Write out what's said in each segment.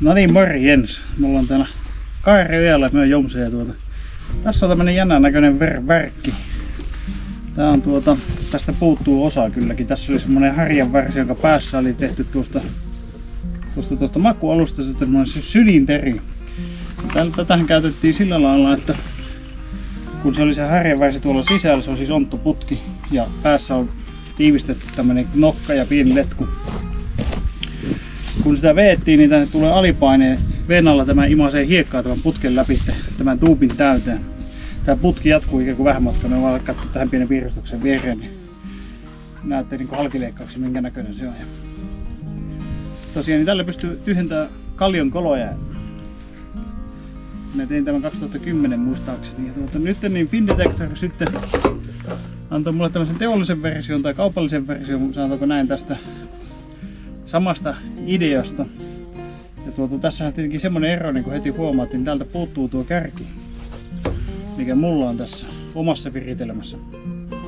No niin, morjens. Mulla on täällä Kairijojalla Jomse. Tässä on tämmönen jännän näköinen värkki. Tää on tästä puuttuu osa kylläkin. Tässä oli semmonen harjanvarsi, jonka päässä oli tehty tuosta makualusta sitten semmonen sylinteri. Tätähän käytettiin sillä lailla, että kun se oli se harjanvarsi tuolla sisällä, se on siis onttoputki ja päässä on tiivistetty tämmönen nokka ja pieni letku. Kun sitä veettiin, niin tänne tulee alipaine. Veen alla tämä imaisee hiekkaa tämän putken läpi tämän tuupin täyteen. Tämä putki jatkuu ikään kuin vähän matkaa. Me vaan katsotaan tähän pienen piirustuksen viereen. Niin näette niin halkileikkauksen minkä näköinen se on. Ja tosiaan niin tällä pystyy tyhjentämään kallion koloja. Mä tein tämän 2010 muistaakseni. Ja nyt niin Findetector sitten antoi mulle tämmöisen teollisen version tai kaupallisen version, sanotaanko näin, tästä samasta ideasta. Ja tässä on tietenkin semmonen ero, niin kun heti huomaattiin, täältä puuttuu tuo kärki, mikä mulla on tässä omassa viritelmässä.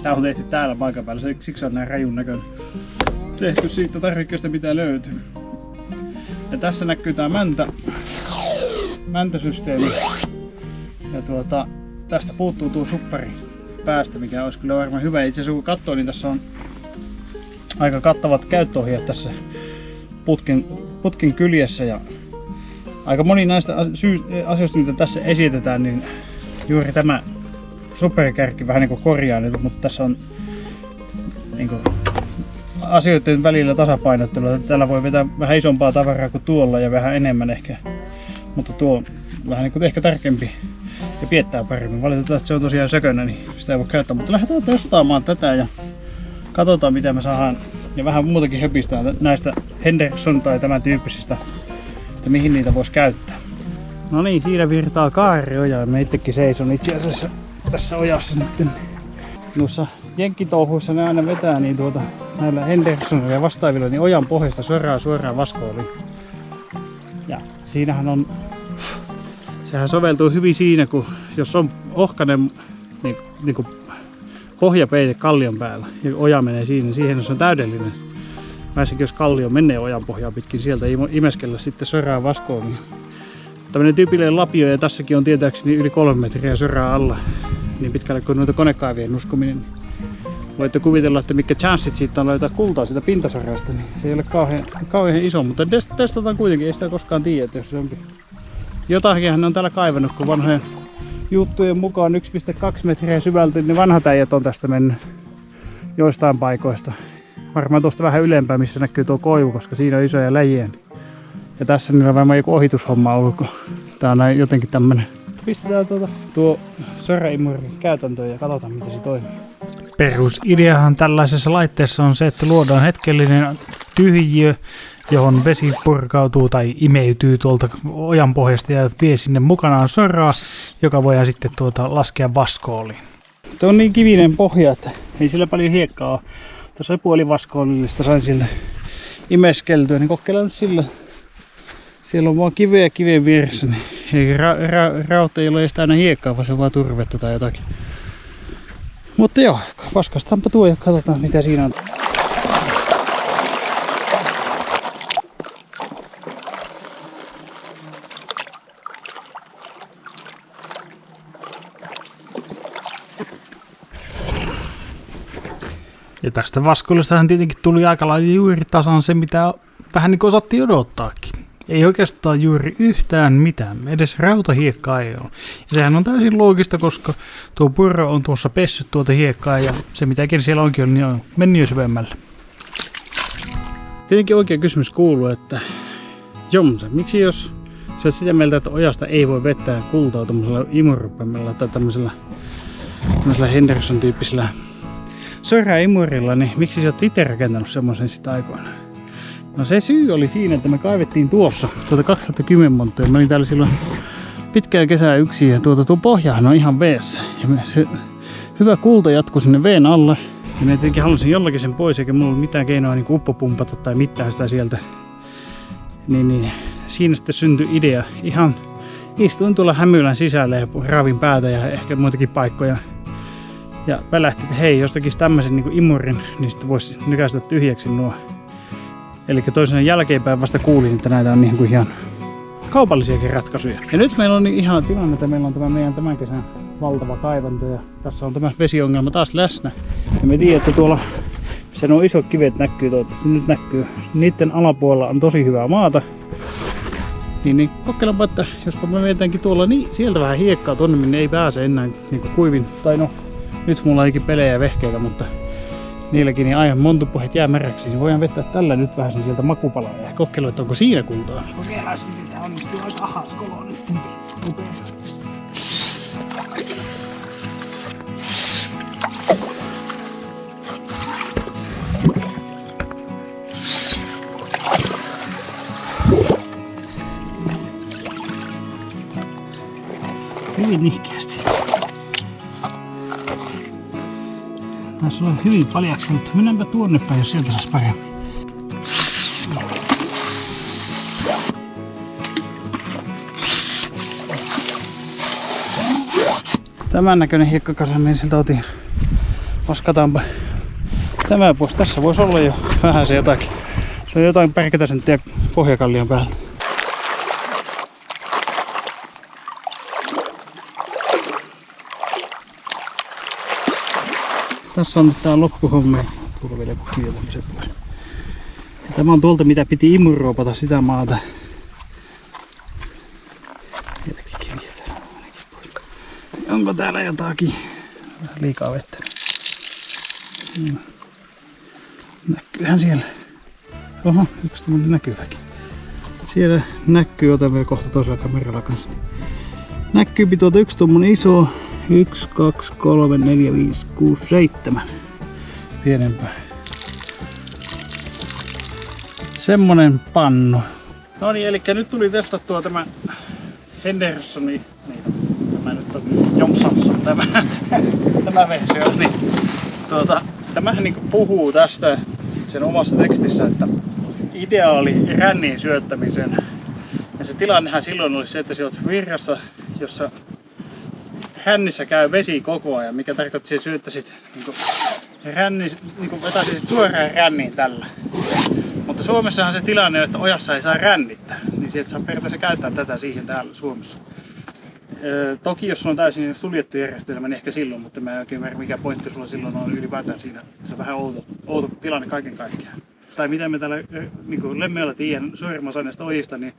Tää on tehty täällä paikan päällä, siksi on näin rajun näköinen. Tehty siitä tarvikkeesta mitä löytyy. Ja tässä näkyy tää mäntäsysteemi. Ja tästä puuttuu tuo suppari päästä, mikä olisi kyllä varmaan hyvä. Itse asiassa kun katsoo, niin tässä on aika kattavat käyttöohjeet tässä putken kyljessä. Ja aika moni näistä asioista, mitä tässä esitetään, niin juuri tämä superikärki vähän niin kuin korjaa nyt, mutta tässä on niin kuin asioiden välillä tasapainottelua. Täällä voi vetää vähän isompaa tavaraa kuin tuolla ja vähän enemmän ehkä, mutta tuo on vähän niin kuin ehkä tärkeämpi ja piettää paremmin. Valitettavasti että se on tosiaan sökönä, niin sitä ei voi käyttää, mutta lähdetään testaamaan tätä ja katsotaan mitä me saadaan ja vähän muutakin höpistää näistä Henderson tai tämän tyyppisistä, että mihin niitä voisi käyttää. No niin, siinä virtaa Kairijojaa ja me itsekin seison itse asiassa tässä ojassa nyt. Noissa jenkkitouhuissa ne aina vetää niin näillä Hendersonilla ja vastaavilla niin ojan pohjasta suoraan vaskooliin. Ja siinähän on, sehän soveltuu hyvin siinä, kun jos on ohkainen niin kuin pohjapeite kallion päällä ja oja menee siinä, niin siihen se on täydellinen. Varsinkin jos kallio menee ojan pohjaa pitkin, sieltä imeskellä sitten suoraan vaskoon. Tämmönen tyypillinen lapio ja tässäkin on tietääkseni yli 3 metriä suoraan alla. Niin pitkälle kuin noita konekaivien nuskominen. Voitte kuvitella, että mitkä chanssit siitä on löytää kultaa siitä pintasorasta. Niin se ei ole kauhean iso, mutta testataan kuitenkin, ei sitä koskaan tiedä, että jos se onkin. Jotakinhan on täällä kaivannut, kun vanhojen juttujen mukaan 1,2 metriä syvältä, niin vanhat äijät on tästä mennyt joistain paikoista. Varmaan tuosta vähän ylempää, missä näkyy tuo koivu, koska siinä on isoja läjiä. Ja tässä niillä on varmaan joku ohitushomma ollut, kun tää on näin jotenkin tämmönen. Pistetään tuo soraimuri käytäntöön ja katsotaan miten se toimii. Perusideahan tällaisessa laitteessa on se, että luodaan hetkellinen tyhjiö, johon vesi purkautuu tai imeytyy tuolta ojan pohjasta ja vie sinne mukanaan soraa, joka voidaan sitten laskea vaskooliin. Tuo on niin kivinen pohja, että ei sillä paljon hiekkaa ole. Tuossa puolivaskoolillista sain siltä imeskeltyä, niin kokeillaan nyt sillä. Siellä on vaan kiveä kiveen vieressä, niin ei rauta ei ole edes täynnä hiekkaa, vaan se on vaan turvetta tai jotakin. Mutta joo, vaskastaanpa tuo ja katsotaan mitä siinä on. Ja tästä vaskoilustahan tietenkin tuli aika lailla juuri tasan se, mitä vähän niin kuin osattiin odottaakin. Ei oikeastaan juuri yhtään mitään, edes rautahiekkaa ei ole. Ja sehän on täysin loogista, koska tuo purro on tuossa pessyt tuota hiekkaa ja se mitäkin siellä onkin on, niin on mennyt jo syvemmälle. Tietenkin oikea kysymys kuuluu, että Jomse, miksi jos sä oot sitä mieltä, että ojasta ei voi vetää kultaa tämmöisellä imurupemmella tai tämmöisellä Henderson-tyyppisellä soraimurilla, niin miksi sä oot itse rakentanut semmoisen sitä aikoina? No se syy oli siinä, että me kaivettiin tuossa 2010 monttuja. Mä olin täällä silloin pitkää kesää yksin ja tuo pohjahan on ihan veessä. Ja se hyvä kulta jatkui sinne veen alle. Ja mä tietenkin halusin jollakin sen pois, eikä mulla ollut mitään keinoa niin uppopumpata tai mitään sitä sieltä. Niin siinä sitten syntyi idea. Ihan istuin tuolla hämylän sisällä ja raavin päätä ja ehkä muitakin paikkoja. Ja välähti, että hei, jos tekisi tämmöisen niin kuin imurin, niin sitten voisi nykäistä tyhjäksi nuo. Eli toisena jälkeenpäin vasta kuulin, että näitä on niin kuin ihan kaupallisiakin ratkaisuja. Ja nyt meillä on niin ihana tilanne, että meillä on tämä meidän tämän kesän valtava kaivanto ja tässä on tämä vesiongelma taas läsnä. Ja me tiedämme, että tuolla, missä nuo isot kivet näkyy, toivottavasti nyt näkyy, niiden alapuolella on tosi hyvää maata. Niin kokeillaanpa, että jospa me vetäänkin tuolla niin sieltä vähän hiekkaa tonne, minne ei pääse enää niin kuivin. Tai no, nyt mulla onkin pelejä ja vehkeitä, mutta niilläkin niin aivan montupohjat jää märäksi, niin voidaan vetää tällä nyt vähän sieltä makupalaa ja kokeilla, että onko siinä kultaa. Kokeillaan, miten tää onnistuu aika ahas kolo nyt. Hyvin nihkeästi. Taisi olla hyvin paljaksi, mutta mennäänpä tuonne päin, jos sieltä saisi paremmin. Tämän näköinen hiekkakasa, niin siltä otin. Vaskataanpa tämä pois. Tässä voisi olla jo vähän se jotakin. Se on jotain pärkätä senttiä pohjakallion päällä. Tässä on nyt tää loppuhomma. Tuolla vielä joku kivi tämmösen pois. Ja tämä on tuolta mitä piti imuroopata sitä maata. Vieläkin kiviä täällä on ainakin pois. Onko täällä jotakin? Vähän liikaa vettä. Näkyyhän siellä. Oho, yksi tämmönen näkyväkin. Siellä näkyy, otan vielä kohta toisella kameralla kanssa. Näkyypi tuolta yksi tommonen iso. 1, 2, 3, 4, 5, 6, 7. Pienempää. Semmonen pannu. No niin, eli nyt tuli testattua tämä Hendersonin, tämä nyt on Johnson, tämä versio, niin tämähän niin puhuu tästä sen omassa tekstissä, että ideaali rännin syöttämisen. Ja se tilannehan silloin oli se, että sä oot virrassa, jossa rännissä käy vesi koko ajan, mikä tarkoittaa, että syöttäisit vetäisit suoraan ränniin tällä. Mutta Suomessahan se tilanne on, että ojassa ei saa rännittää, niin sieltä saa periaatteessa käyttää tätä siihen täällä Suomessa. Toki jos on täysin suljettu järjestelmä, niin ehkä silloin, mutta mä en oikein ymmärrä mikä pointti sulla silloin on ylipäätään siinä. Se on vähän outo tilanne kaiken kaikkiaan. Tai mitä me täällä niin Lemmeellä tiedän suurimman osa näistä ojista, niin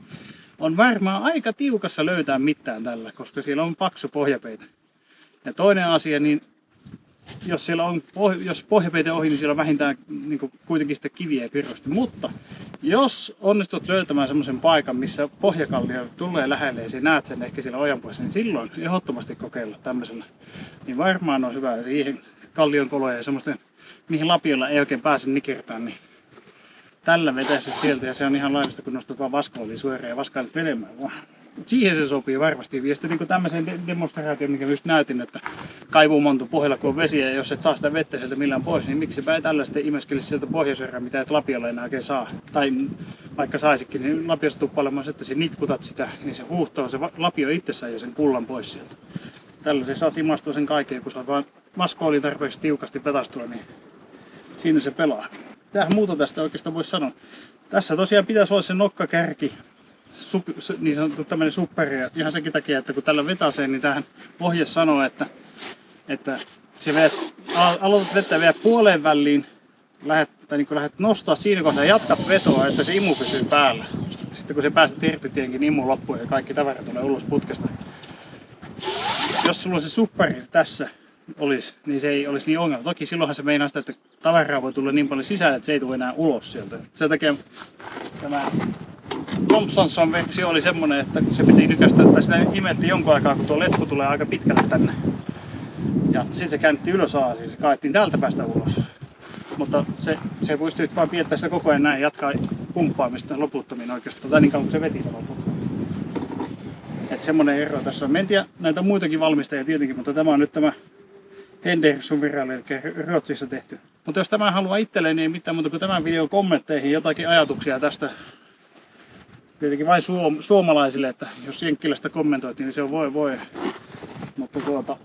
on varmaan aika tiukassa löytää mitään tällä, koska siellä on paksu pohjapeite. Ja toinen asia, niin jos siellä on jos pohjapeite ohi, niin siellä on vähintään niin kuitenkin sitä kiviä ja pirrosti. Mutta jos onnistut löytämään semmoisen paikan, missä pohjakallio tulee lähelle ja näet sen ehkä siellä ojanpuolessa, niin silloin ehdottomasti kokeilla tämmöisellä. Niin varmaan on hyvä siihen kallion koloja ja semmoisten, mihin lapiolla ei oikein pääse nikertään, niin tällä vetäisit sieltä ja se on ihan laillista, kun nostat vaan vaskooliin suoraan ja vaskailet venemään vaan. Siihen se sopii varmasti. Ja sitten niin tämmöiseen demonstraatioon, mikä just näytin, että kaivumontu pohjalla kun on vesi ja jos et saa sitä vettä sieltä millään pois, niin miksipä ei tällaista imeskelisi sieltä pohjasuoraan, mitä et lapiolla enää oikein saa. Tai vaikka saisikin, niin lapiosta tuppailemaan, että sä nitkutat sitä, niin se huuhtoo se lapio itsessään ja sen kullan pois sieltä. Tällä se saat imastua sen kaiken, kun saat vaan vaskooliin tarpeeksi tiukasti petastua, niin siinä se pelaa. Tähän muuta tästä oikeastaan voisi sanoa. Tässä tosiaan pitäisi olla se nokkakärki, niin sanottu tämmöinen supperi. Ihan senkin takia, että kun tällä vetäseen, niin tähän ohje sanoo, että se aloitat vettä vielä puoleen väliin, lähdet nostaa siinä kohtaa ja jatkat vetoa, että se imu pysyy päällä. Sitten kun se päästät irti tietenkin, niin imu loppuu ja kaikki tavara tulee ulos putkesta. Jos sulla on se supperi tässä olisi, niin se ei olisi niin ongelma. Toki silloinhan se meinaa sitä, että tavaraa voi tulla niin paljon sisälle, että se ei tule enää ulos sieltä. Sen takia tämä Thompson versio oli semmonen, että se piti nykästä, että sitä imetti jonkun aikaa, kun tuo letku tulee aika pitkälle tänne. Ja sitten se käännettiin ylös aasiin, se kaettiin täältä päästä ulos. Mutta se pystyy vaan piettää sitä koko ajan näin, jatkaa pumppaamista loputtomiin oikeastaan, tai niin kauan kuin se veti loputtomiin. Että semmonen ero tässä on. En tiedä näitä muitakin valmistajia tietenkin, mutta tämä on nyt tämä Henderson viralli, eli Ruotsissa tehty. Mutta jos tämä haluaa itselleen, niin ei mitään muuta kuin tämän videon kommentteihin jotakin ajatuksia tästä. Tietenkin vain suomalaisille, että jos Jenkkilästä kommentoit, niin se on voi. Mutta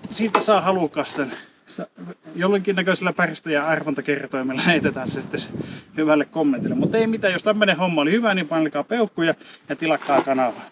siitä saa halukas Jollekin näköisellä päristä ja arvontakertoimella heitetään se sitten hyvälle kommentille. Mutta ei mitään, jos tämmönen homma oli hyvä, niin painakaa peukkuja ja tilakkaa kanavaa.